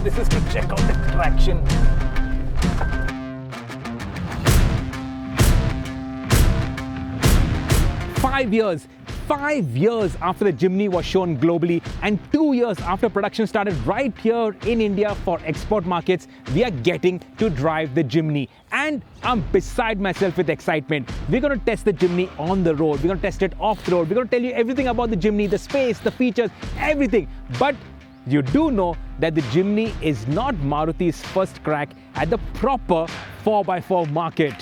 This is to check out the traction. Five years after the Jimny was shown globally and 2 years after production started right here in India for export markets, we are getting to drive the Jimny. And I'm beside myself with excitement. We're going to test the Jimny on the road. We're going to test it off the road. We're going to tell you everything about the Jimny, the space, the features, everything. But you do know that the Jimny is not Maruti's first crack at the proper 4x4 market.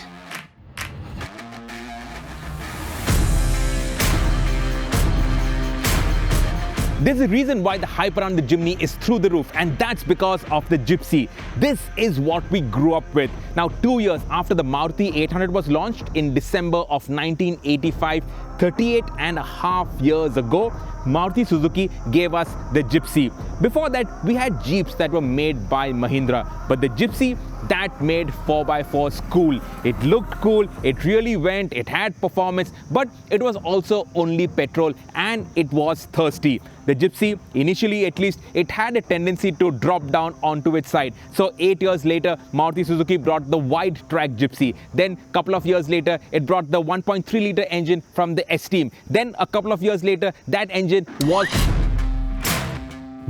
There's a reason why the hype around the Jimny is through the roof, and that's because of the Gypsy. This is what we grew up with. Now, 2 years after the Maruti 800 was launched in December of 1985, 38 and a half years ago, Maruti Suzuki gave us the Gypsy. Before that, we had Jeeps that were made by Mahindra, but the Gypsy, that made 4x4s cool. It looked cool, it really went, it had performance, but it was also only petrol and it was thirsty. The Gypsy, initially at least, it had a tendency to drop down onto its side. So 8 years later, Maruti Suzuki brought the wide track Gypsy. Then a couple of years later, it brought the 1.3 litre engine from the S-Team. Then a couple of years later, that engine was...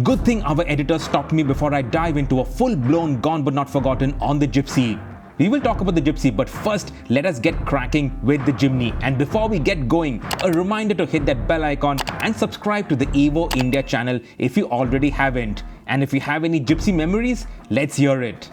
Good thing our editor stopped me before I dive into a full-blown gone but not forgotten on the Gypsy. We will talk about the Gypsy, but first let us get cracking with the Jimny. And before we get going, a reminder to hit that bell icon and subscribe to the Evo India channel if you already haven't. And if you have any Gypsy memories, let's hear it.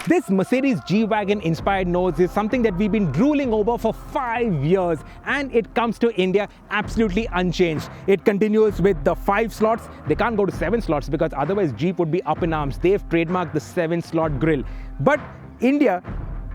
This Mercedes G-Wagon inspired nose is something that we've been drooling over for 5 years, and it comes to India absolutely unchanged. It continues with the 5 slots. They can't go to 7 slots because otherwise Jeep would be up in arms. They've trademarked the 7-slot grille. But India,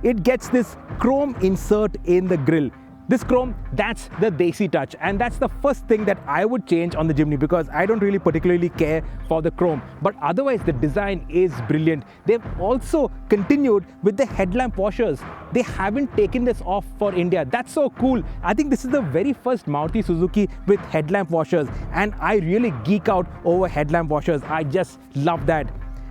it gets this chrome insert in the grille. This chrome, that's the Desi touch, and that's the first thing that I would change on the Jimny because I don't really particularly care for the chrome. But otherwise, the design is brilliant. They've also continued with the headlamp washers. They haven't taken this off for India. That's so cool. I think this is the very first Maruti Suzuki with headlamp washers, and I really geek out over headlamp washers. I just love that.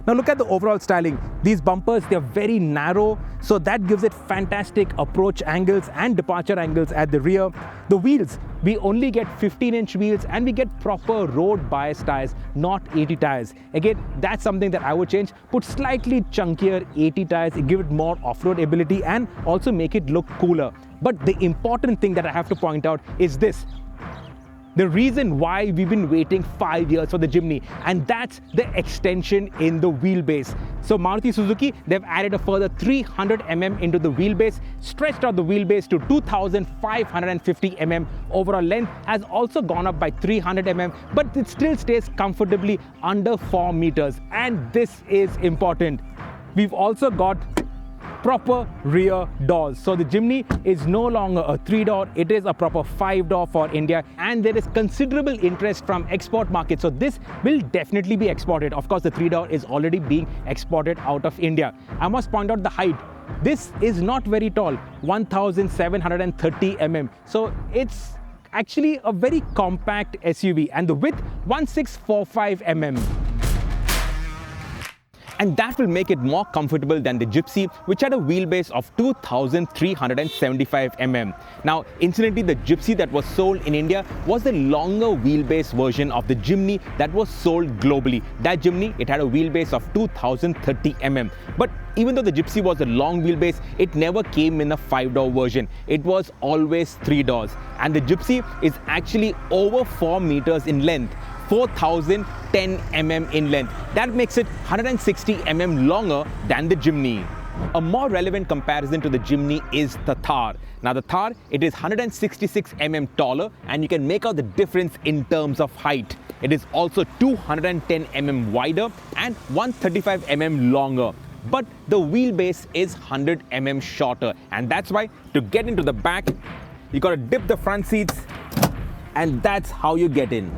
Now look at the overall styling. These bumpers, they're very narrow, so that gives it fantastic approach angles and departure angles at the rear. The wheels, we only get 15-inch wheels and we get proper road bias tires, not 80 tires. Again, that's something that I would change. Put slightly chunkier 80 tires, give it more off-road ability and also make it look cooler. But the important thing that I have to point out is this. The reason why we've been waiting 5 years for the Jimny, and that's the extension in the wheelbase. So Maruti Suzuki, they've added a further 300 mm into the wheelbase, stretched out the wheelbase to 2,550 mm. Overall length has also gone up by 300 mm, but it still stays comfortably under 4 meters. And this is important. We've also got proper rear doors. So the Jimny is no longer a 3-door, it is a proper 5-door for India, and there is considerable interest from export markets. So this will definitely be exported. Of course, the 3-door is already being exported out of India. I must point out the height. This is not very tall, 1,730 mm. So it's actually a very compact SUV, and the width, 1,645 mm. And that will make it more comfortable than the Gypsy, which had a wheelbase of 2,375 mm. Now, incidentally, the Gypsy that was sold in India was the longer wheelbase version of the Jimny that was sold globally. That Jimny, it had a wheelbase of 2,030 mm. But even though the Gypsy was a long wheelbase, it never came in a 5-door version. It was always 3 doors. And the Gypsy is actually over 4 meters in length. 4,010 mm in length. That makes it 160 mm longer than the Jimny. A more relevant comparison to the Jimny is the Thar. Now the Thar, it is 166 mm taller, and you can make out the difference in terms of height. It is also 210 mm wider and 135 mm longer. But the wheelbase is 100 mm shorter, and that's why to get into the back, you gotta dip the front seats, and that's how you get in.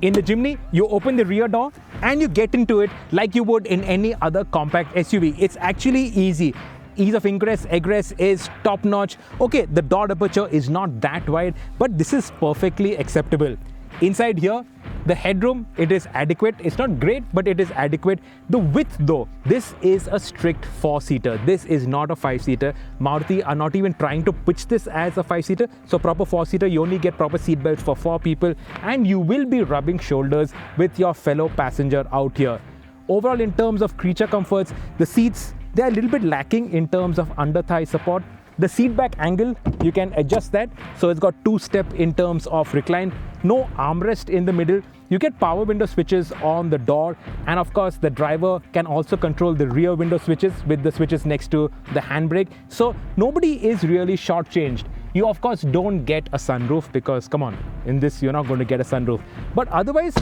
In the Jimny, you open the rear door and you get into it like you would in any other compact SUV. It's actually easy. Ease of ingress, egress is top-notch. Okay, the door aperture is not that wide, but this is perfectly acceptable. Inside here, the headroom, it is adequate. It's not great, but it is adequate. The width though, this is a strict 4-seater. This is not a 5-seater. Maruti are not even trying to pitch this as a 5-seater. So proper 4-seater, you only get proper seat belts for 4 people, and you will be rubbing shoulders with your fellow passenger out here. Overall, in terms of creature comforts, the seats, they're a little bit lacking in terms of under thigh support. The seat back angle, you can adjust that. So it's got 2-step in terms of recline. No armrest in the middle. You get power window switches on the door. And of course, the driver can also control the rear window switches with the switches next to the handbrake. So nobody is really shortchanged. You of course don't get a sunroof because come on, in this you're not going to get a sunroof. But otherwise,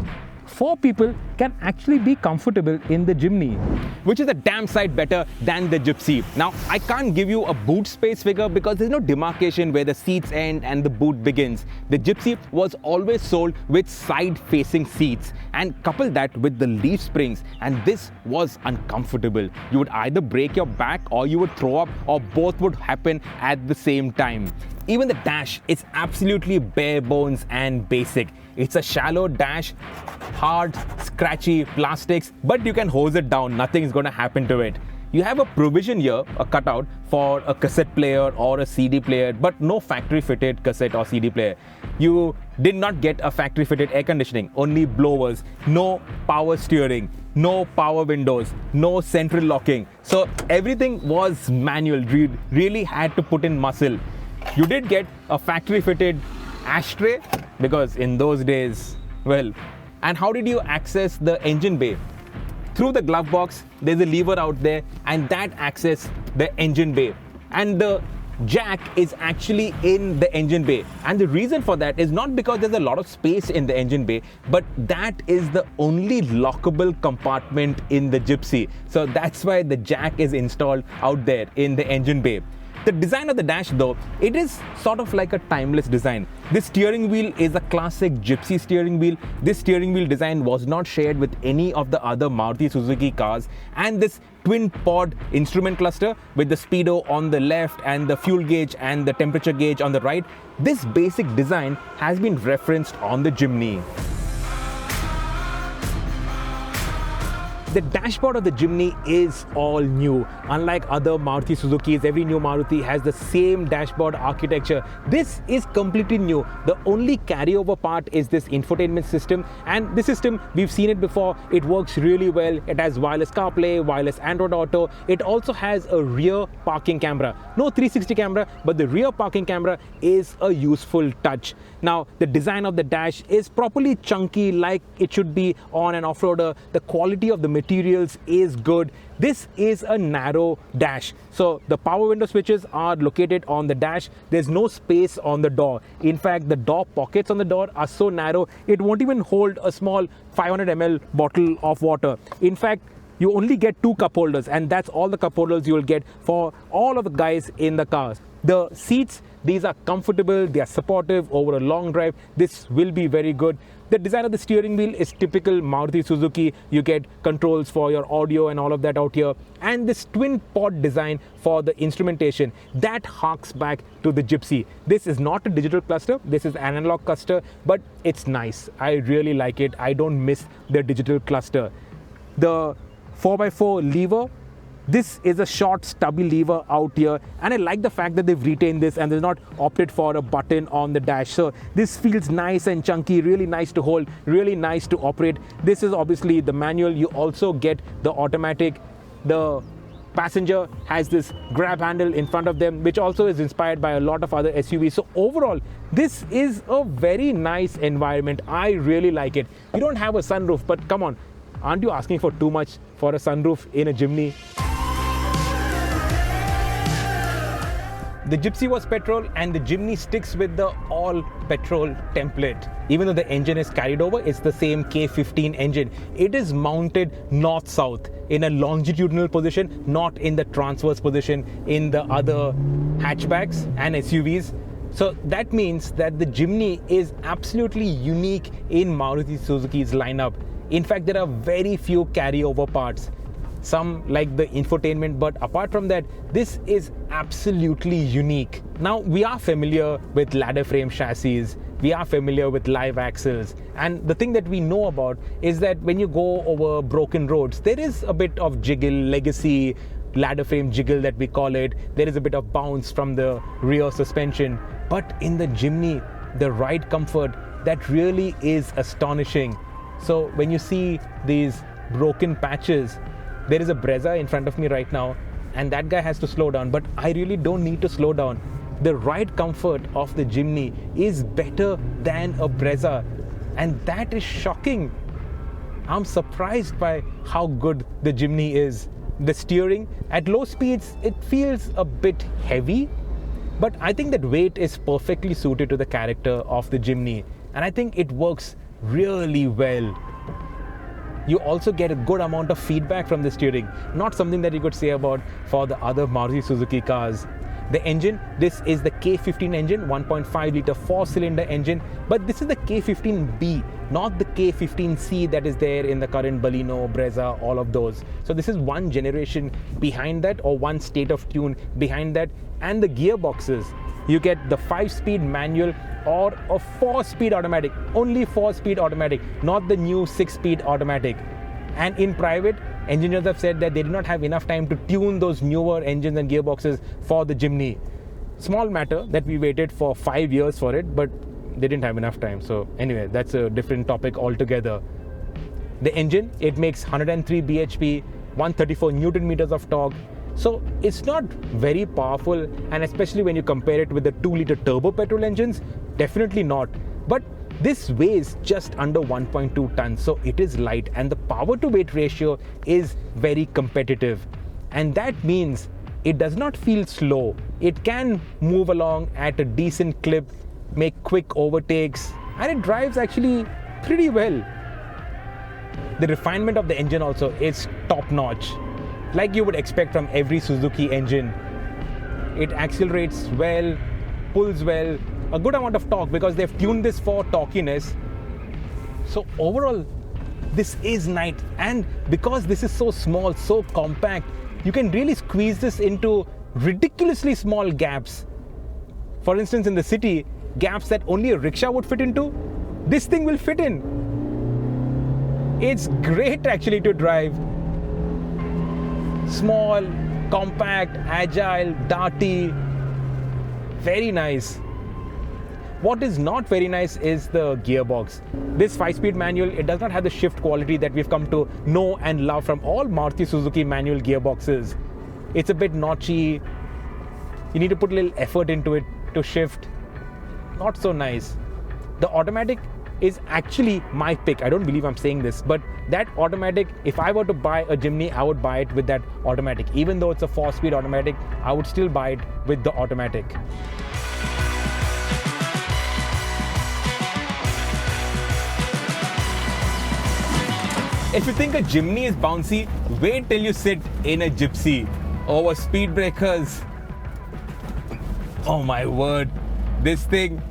4 people can actually be comfortable in the Jimny, which is a damn sight better than the Gypsy. Now, I can't give you a boot space figure because there's no demarcation where the seats end and the boot begins. The Gypsy was always sold with side-facing seats, and couple that with the leaf springs, and this was uncomfortable. You would either break your back or you would throw up, or both would happen at the same time. Even the dash is absolutely bare bones and basic. It's a shallow dash, hard, scratchy plastics, but you can hose it down. Nothing is going to happen to it. You have a provision here, a cutout for a cassette player or a CD player, but no factory fitted cassette or CD player. You did not get a factory fitted air conditioning, only blowers, no power steering, no power windows, no central locking. So everything was manual. You really had to put in muscle. You did get a factory fitted ashtray because in those days, well, and how did you access the engine bay? Through the glove box, there's a lever out there, and that accesses the engine bay. And the jack is actually in the engine bay. And the reason for that is not because there's a lot of space in the engine bay, but that is the only lockable compartment in the Gypsy. So that's why the jack is installed out there in the engine bay. The design of the dash though, it is sort of like a timeless design. This steering wheel is a classic Gypsy steering wheel. This steering wheel design was not shared with any of the other Maruti Suzuki cars. And this twin pod instrument cluster with the speedo on the left and the fuel gauge and the temperature gauge on the right, this basic design has been referenced on the Jimny. The dashboard of the Jimny is all new. Unlike other Maruti Suzukis, every new Maruti has the same dashboard architecture. This is completely new. The only carryover part is this infotainment system, and this system, we've seen it before. It works really well. It has wireless CarPlay, wireless Android Auto. It also has a rear parking camera. No 360 camera, but the rear parking camera is a useful touch. Now, the design of the dash is properly chunky like it should be on an off-roader. The quality of the materials is good. This is a narrow dash. So the power window switches are located on the dash. There's no space on the door. In fact, the door pockets on the door are so narrow, it won't even hold a small 500 ml bottle of water. In fact, you only get 2 cup holders, and that's all the cup holders you will get for all of the guys in the cars. The seats, these are comfortable, they are supportive over a long drive. This will be very good. The design of the steering wheel is typical Maruti Suzuki. You get controls for your audio and all of that out here. And this twin pod design for the instrumentation, that harks back to the Gypsy. This is not a digital cluster, this is an analog cluster, but it's nice. I really like it. I don't miss the digital cluster. The 4x4 lever, this is a short stubby lever out here, and I like the fact that they've retained this and they've not opted for a button on the dash. So this feels nice and chunky, really nice to hold, really nice to operate. This is obviously the manual. You also get the automatic. The passenger has this grab handle in front of them, which also is inspired by a lot of other SUVs. So overall, this is a very nice environment. I really like it. You don't have a sunroof, but come on, aren't you asking for too much for a sunroof in a Jimny? The Gypsy was petrol, and the Jimny sticks with the all-petrol template. Even though the engine is carried over, it's the same K15 engine. It is mounted north-south in a longitudinal position, not in the transverse position in the other hatchbacks and SUVs. So that means that the Jimny is absolutely unique in Maruti Suzuki's lineup. In fact, there are very few carryover parts. some like the infotainment, but apart from that, this is absolutely unique. Now, we are familiar with ladder frame chassis, we are familiar with live axles, and the thing that we know about is that when you go over broken roads, there is a bit of jiggle, legacy ladder frame jiggle that we call it. There is a bit of bounce from the rear suspension, but in the Jimny, the ride comfort, that really is astonishing. So when you see these broken patches, there is a Brezza in front of me right now, and that guy has to slow down, but I really don't need to slow down. The ride comfort of the Jimny is better than a Brezza, and that is shocking. I'm surprised by how good the Jimny is. The steering at low speeds, it feels a bit heavy, but I think that weight is perfectly suited to the character of the Jimny, and I think it works really well. You also get a good amount of feedback from the steering, not something that you could say about for the other Maruti Suzuki cars. The engine, this is the K15 engine, 1.5 litre 4-cylinder engine, but this is the K15B, not the K15C that is there in the current Baleno, Brezza, all of those. So this is one generation behind that, or one state of tune behind that. And the gearboxes, you get the 5-speed manual or a 4-speed automatic, only 4-speed automatic, not the new 6-speed automatic. And in private, engineers have said that they did not have enough time to tune those newer engines and gearboxes for the Jimny. Small matter that we waited for 5 years for it, but they didn't have enough time. So anyway, that's a different topic altogether. The engine, it makes 103 bhp, 134 newton meters of torque. So it's not very powerful, and especially when you compare it with the 2-litre turbo petrol engines, definitely not. But this weighs just under 1.2 tons, so it is light, and the power to weight ratio is very competitive. And that means it does not feel slow. It can move along at a decent clip, make quick overtakes, and it drives actually pretty well. The refinement of the engine also is top notch, like you would expect from every Suzuki engine. It accelerates well, pulls well, a good amount of torque because they've tuned this for torquiness. So overall, this is nice, and because this is so small, so compact, you can really squeeze this into ridiculously small gaps. For instance, in the city, gaps that only a rickshaw would fit into, this thing will fit in. It's great actually to drive. Small, compact, agile, darty, very nice. What is not very nice is the gearbox. This 5-speed manual, it does not have the shift quality that we've come to know and love from all Maruti Suzuki manual gearboxes. It's a bit notchy. You need to put a little effort into it to shift. Not so nice. The automatic is actually my pick. I don't believe I'm saying this, but that automatic, if I were to buy a Jimny, I would buy it with that automatic. Even though it's a 4-speed automatic, I would still buy it with the automatic. If you think a Jimny is bouncy, wait till you sit in a Gypsy. Over speed breakers, oh my word, this thing,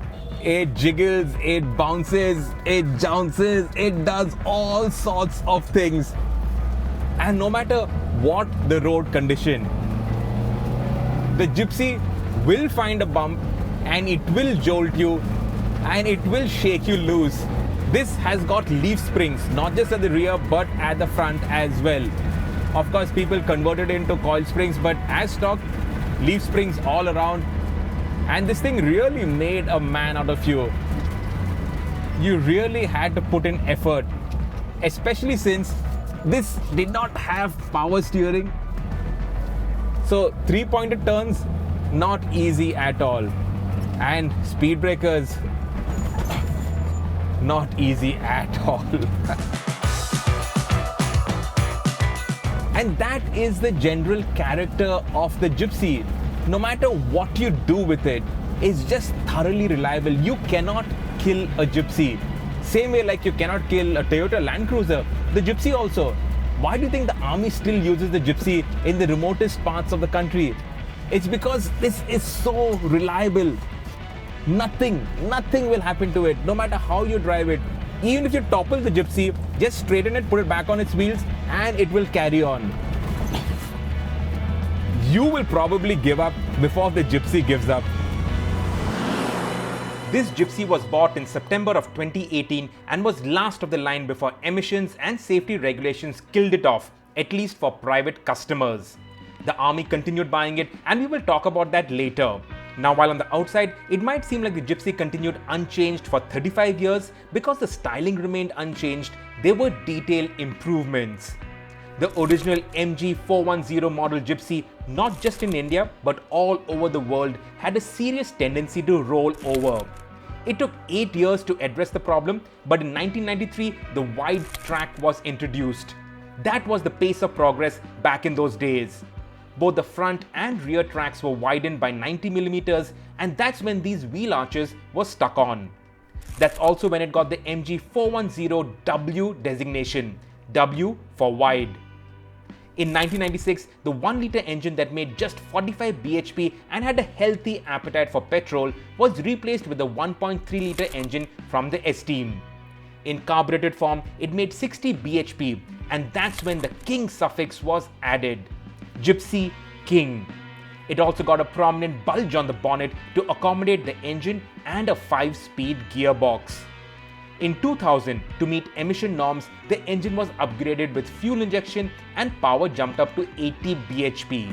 it jiggles, it bounces, it jounces, it does all sorts of things. And no matter what the road condition, the Gypsy will find a bump and it will jolt you and it will shake you loose. This has got leaf springs, not just at the rear, but at the front as well. Of course, people converted it into coil springs, but as stock, leaf springs all around. And this thing really made a man out of you. You really had to put in effort, especially since this did not have power steering. So 3-pointed turns, not easy at all. And speed breakers, not easy at all. And that is the general character of the Gypsy. No matter what you do with it, it's just thoroughly reliable. You cannot kill a Gypsy. Same way like you cannot kill a Toyota Land Cruiser, the Gypsy also. Why do you think the army still uses the Gypsy in the remotest parts of the country? It's because this is so reliable. Nothing will happen to it, no matter how you drive it. Even if you topple the Gypsy, just straighten it, put it back on its wheels, and it will carry on. you will probably give up before the Gypsy gives up. This Gypsy was bought in September of 2018 and was last of the line before emissions and safety regulations killed it off, at least for private customers. The army continued buying it, and we will talk about that later. Now, while on the outside, it might seem like the Gypsy continued unchanged for 35 years because the styling remained unchanged, there were detail improvements. The original MG 410 model Gypsy, not just in India but all over the world, had a serious tendency to roll over. It took 8 years to address the problem, but in 1993, the wide track was introduced. That was the pace of progress back in those days. Both the front and rear tracks were widened by 90mm, and that's when these wheel arches were stuck on. That's also when it got the MG 410W designation, W for wide. In 1996, the 1-litre engine that made just 45 bhp and had a healthy appetite for petrol was replaced with the 1.3-litre engine from the S-Team. In carbureted form, it made 60 bhp, and that's when the King suffix was added. Gypsy King. It also got a prominent bulge on the bonnet to accommodate the engine and a 5-speed gearbox. In 2000, to meet emission norms, the engine was upgraded with fuel injection and power jumped up to 80 bhp.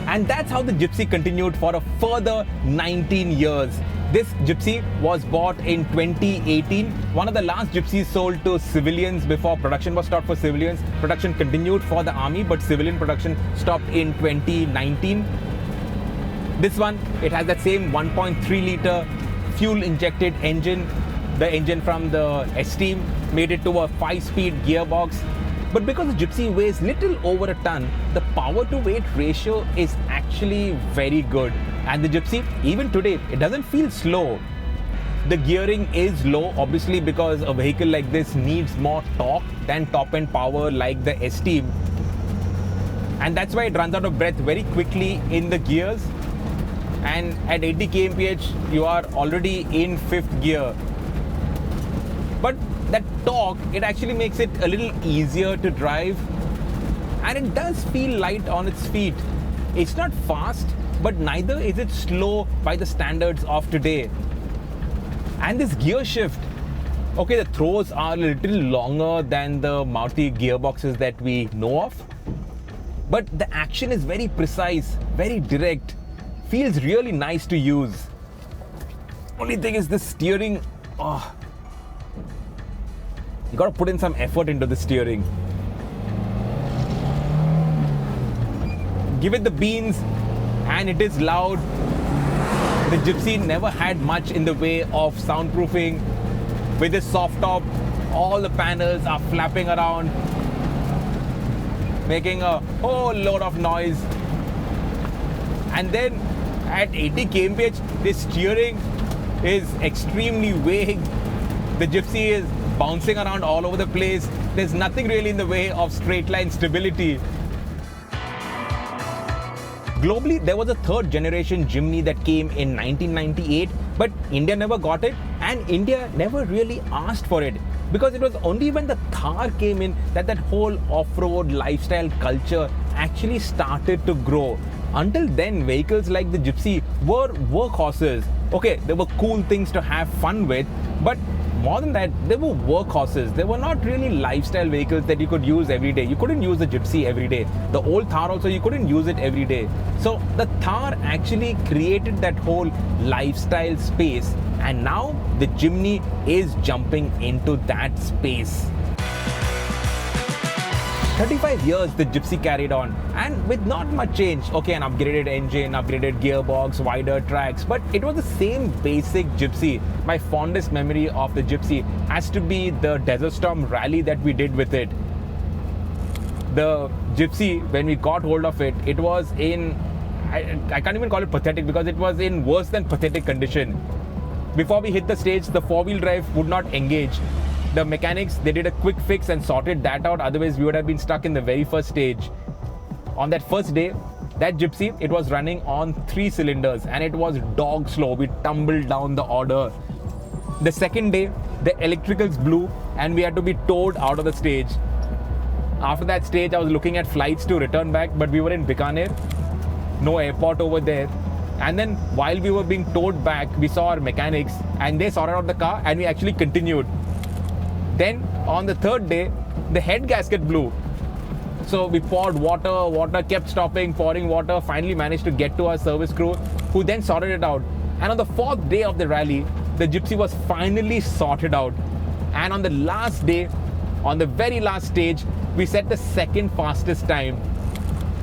And that's how the Gypsy continued for a further 19 years. This Gypsy was bought in 2018, one of the last Gypsies sold to civilians before production was stopped for civilians. Production continued for the army, but civilian production stopped in 2019. This one, it has that same 1.3-litre fuel-injected engine. The engine from the S-Team made it to a 5-speed gearbox. But because the Gypsy weighs little over a ton, the power-to-weight ratio is actually very good. And the Gypsy, even today, it doesn't feel slow. The gearing is low, obviously, because a vehicle like this needs more torque than top-end power like the S-Team. And that's why it runs out of breath very quickly in the gears. And at 80 kmph, you are already in 5th gear. But that torque, it actually makes it a little easier to drive, and it does feel light on its feet. It's not fast, but neither is it slow by the standards of today. And this gear shift, okay, the throws are a little longer than the Maruti gearboxes that we know of, but the action is very precise, very direct, feels really nice to use. Only thing is the steering, you gotta put in some effort into the steering. Give it the beans and it is loud. The Gypsy never had much in the way of soundproofing. With this soft top, all the panels are flapping around, making a whole load of noise. And then at 80 kmph, the steering is extremely vague. The Gypsy is bouncing around all over the place. There's nothing really in the way of straight line stability. Globally, there was a 3rd generation Jimny that came in 1998, but India never got it, and India never really asked for it, because it was only when the Thar came in that whole off-road lifestyle culture actually started to grow. Until then, vehicles like the Gypsy were workhorses. Okay, they were cool things to have fun with, but more than that, they were workhorses. They were not really lifestyle vehicles that you could use every day. You couldn't use the Gypsy every day. The old Thar also, you couldn't use it every day. So the Thar actually created that whole lifestyle space, and now the Jimny is jumping into that space. 35 years the Gypsy carried on, and with not much change. Okay, an upgraded engine, upgraded gearbox, wider tracks, but it was the same basic Gypsy. My fondest memory of the Gypsy has to be the Desert Storm rally that we did with it. The Gypsy, when we got hold of it, it was in, I can't even call it pathetic, because it was in worse than pathetic condition. Before we hit the stage, the 4-wheel drive would not engage. The mechanics, they did a quick fix and sorted that out, otherwise we would have been stuck in the very first stage. On that first day, that Gypsy, it was running on 3 cylinders and it was dog slow. We tumbled down the order. The second day, the electricals blew and we had to be towed out of the stage. After that stage, I was looking at flights to return back, but we were in Bikaner, no airport over there. And then while we were being towed back, we saw our mechanics and they sorted out the car and we actually continued. Then on the third day, the head gasket blew. So we poured water kept stopping, pouring water, finally managed to get to our service crew who then sorted it out. And on the fourth day of the rally, the Gypsy was finally sorted out. And on the last day, on the very last stage, we set the second fastest time.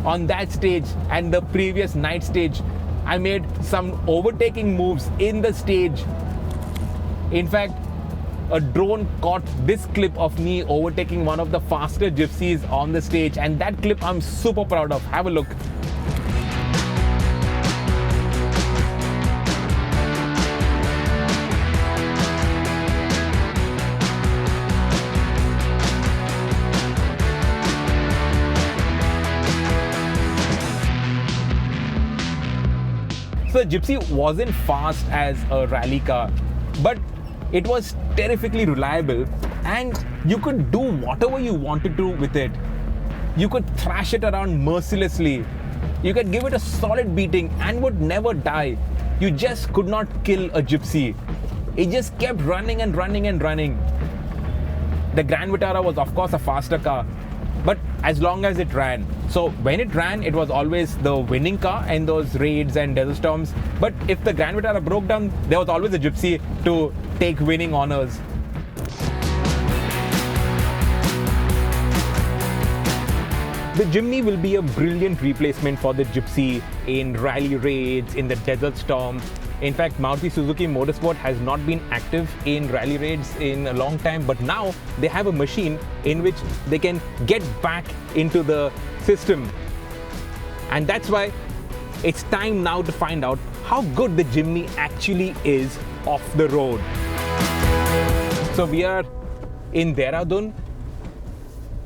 On that stage and the previous night stage, I made some overtaking moves in the stage. In fact, a drone caught this clip of me overtaking one of the faster gypsies on the stage, and that clip I'm super proud of. Have a look. So the Gypsy wasn't fast as a rally car, but it was terrifically reliable and you could do whatever you wanted to with it. You could thrash it around mercilessly. You could give it a solid beating and would never die. You just could not kill a Gypsy. It just kept running and running and running. The Grand Vitara was of course a faster car, but as long as it ran. So when it ran, it was always the winning car in those raids and desert storms. But if the Grand Vitara broke down, there was always a Gypsy to take winning honors. The Jimny will be a brilliant replacement for the Gypsy in rally raids, in the desert storm. In fact, Maruti Suzuki Motorsport has not been active in rally raids in a long time, but now they have a machine in which they can get back into the system. And that's why it's time now to find out how good the Jimny actually is off the road. So we are in Dehradun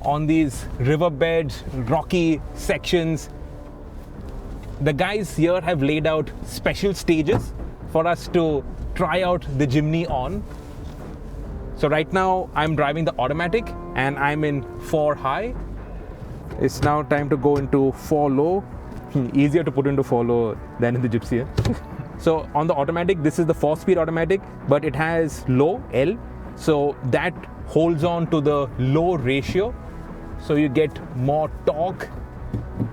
on these riverbeds, rocky sections. The guys here have laid out special stages for us to try out the Jimny on. So right now I'm driving the automatic and I'm in 4 high. It's now time to go into 4 low. Easier to put into 4 low than in the Gypsy. So on the automatic, this is the 4-speed automatic, but it has low L. So that holds on to the low ratio. So you get more torque.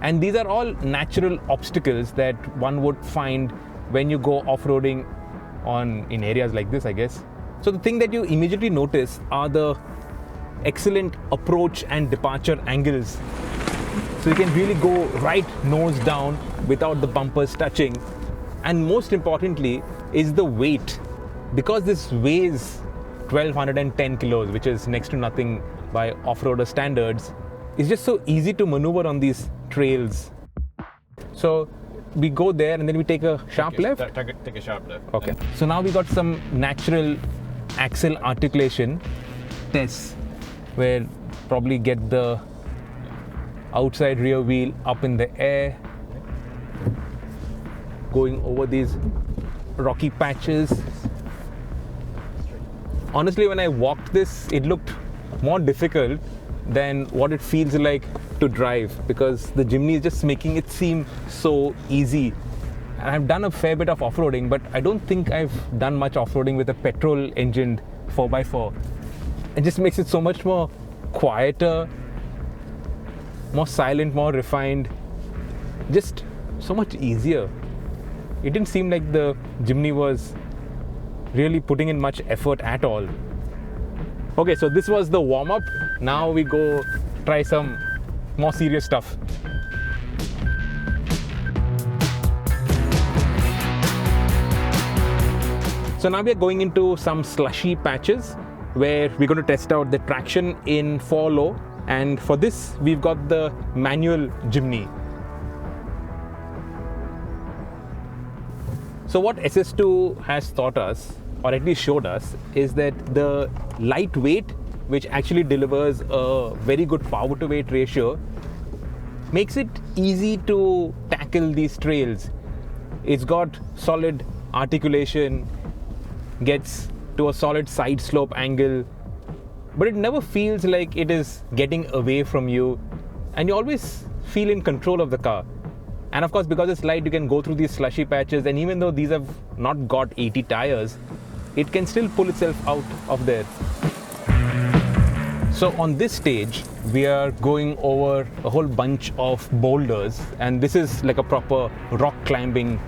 And these are all natural obstacles that one would find when you go off-roading in areas like this, I guess. So the thing that you immediately notice are the excellent approach and departure angles. So you can really go right nose down without the bumpers touching. And most importantly is the weight. Because this weighs 1210 kilos, which is next to nothing by off-roader standards, it's just so easy to maneuver on these trails. So we go there and then we take a sharp left? Take a sharp left. Okay. So now we got some natural axle articulation tests where probably get the outside rear wheel up in the air, going over these rocky patches. Honestly, when I walked this, it looked more difficult than what it feels like to drive, because the Jimny is just making it seem so easy. And I've done a fair bit of off-roading, but I don't think I've done much off-roading with a petrol engined 4x4. It just makes it so much more quieter, more silent, more refined, just so much easier. It didn't seem like the Jimny was really putting in much effort at all. Okay, so this was the warm-up. Now we go try some more serious stuff. So now we are going into some slushy patches where we're going to test out the traction in 4 low, and for this we've got the manual Jimny. So what SS2 has taught us, or at least showed us, is that the lightweight, which actually delivers a very good power to weight ratio, makes it easy to tackle these trails. It's got solid articulation, gets to a solid side slope angle, but it never feels like it is getting away from you, and you always feel in control of the car. And of course, because it's light, you can go through these slushy patches, and even though these have not got 80 tires, it can still pull itself out of there. So on this stage, we are going over a whole bunch of boulders, and this is like a proper rock climbing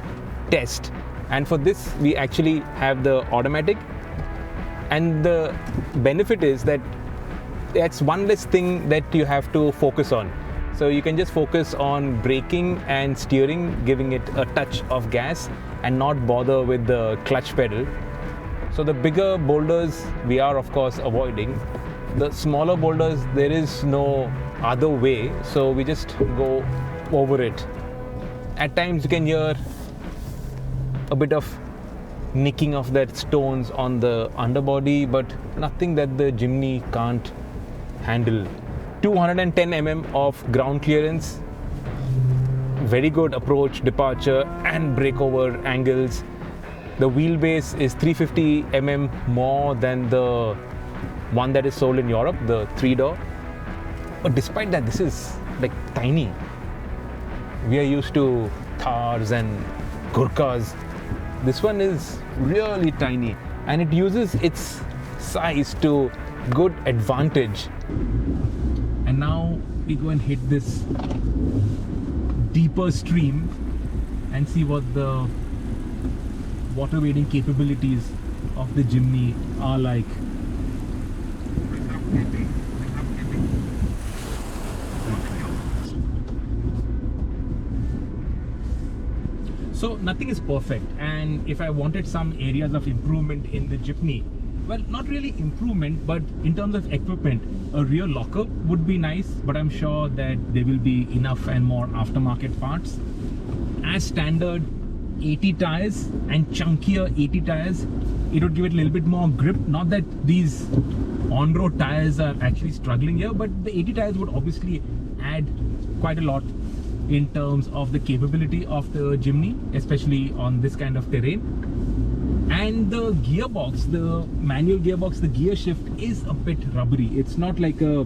test. And for this, we actually have the automatic, and the benefit is that that's one less thing that you have to focus on. So you can just focus on braking and steering, giving it a touch of gas, and not bother with the clutch pedal. So the bigger boulders we are of course avoiding. The smaller boulders, there is no other way, so we just go over it. At times you can hear a bit of nicking of that stones on the underbody, but nothing that the Jimny can't handle. 210 mm of ground clearance, very good approach, departure and breakover angles. The wheelbase is 350 mm more than the one that is sold in Europe, the 3-door. But despite that, this is like tiny. We are used to Thars and Gurkhas. This one is really tiny, and it uses its size to good advantage. And now we go and hit this deeper stream and see what the water wading capabilities of the Jimny are like. So nothing is perfect, and if I wanted some areas of improvement in the Jimny, well, not really improvement, but in terms of equipment, a rear locker would be nice, but I'm sure that there will be enough and more aftermarket parts. As standard, 80 tires and chunkier 80 tires, it would give it a little bit more grip. Not that these on-road tires are actually struggling here, but the 80 tires would obviously add quite a lot in terms of the capability of the Jimny, especially on this kind of terrain. And the gearbox, the manual gearbox, the gear shift is a bit rubbery. It's not like a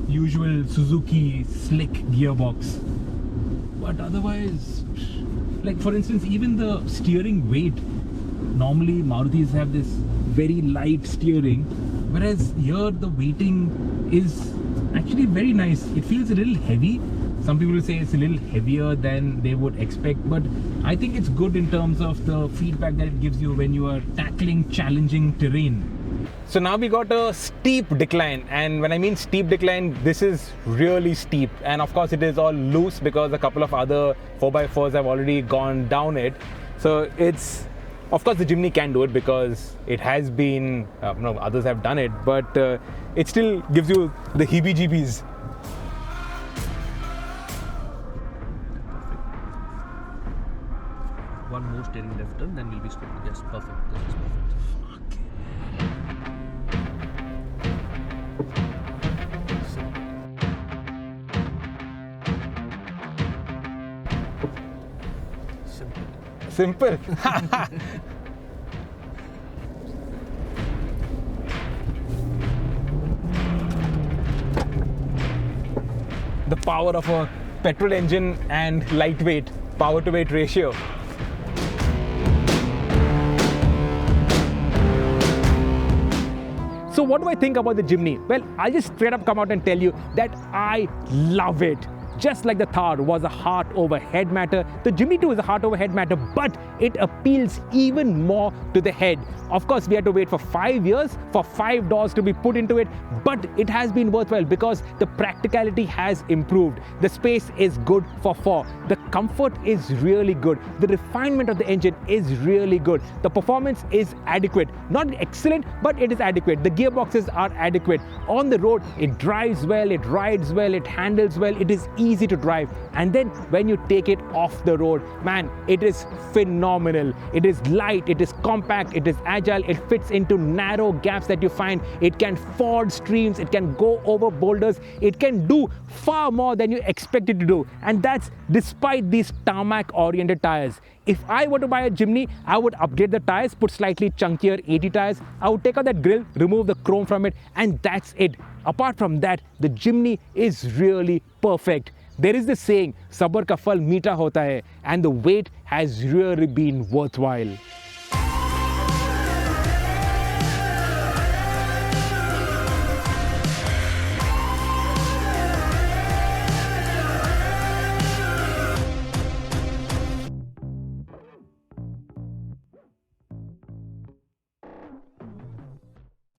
usual Suzuki slick gearbox. But otherwise, like for instance, even the steering weight, normally Marutis have this very light steering, whereas here the weighting is actually very nice. It feels a little heavy. Some people will say it's a little heavier than they would expect, but I think it's good in terms of the feedback that it gives you when you are tackling challenging terrain. So now we got a steep decline, and when I mean steep decline, this is really steep, and of course it is all loose because a couple of other 4x4s have already gone down it. So it's, of course the Jimny can do it because it has been, no, others have done it, but it still gives you the heebie-jeebies. One more steering left turn, then we'll be straight. Yes, perfect. This is perfect. Simple. The power of a petrol engine and lightweight power to weight ratio. So what do I think about the Jimny? Well, I'll just straight up come out and tell you that I love it. Just like the Thar was a heart over head matter, the Jimny too is a heart over head matter, but it appeals even more to the head. Of course, we had to wait for 5 years for 5 doors to be put into it, but it has been worthwhile because the practicality has improved. The space is good for 4. The comfort is really good. The refinement of the engine is really good. The performance is adequate. Not excellent, but it is adequate. The gearboxes are adequate. On the road, it drives well, it rides well, it handles well, it is easy to drive. And then when you take it off the road, man, it is phenomenal. It is light, it is compact, it is agile, it fits into narrow gaps that you find. It can ford streams, it can go over boulders, it can do far more than you expect it to do. And that's despite these tarmac oriented tires. If I were to buy a Jimny, I would upgrade the tires, put slightly chunkier 80 tires. I would take out that grille, remove the chrome from it, and that's it. Apart from that, the Jimny is really perfect. There is this saying, "Sabr ka phal meetha hota hai," and the wait has really been worthwhile.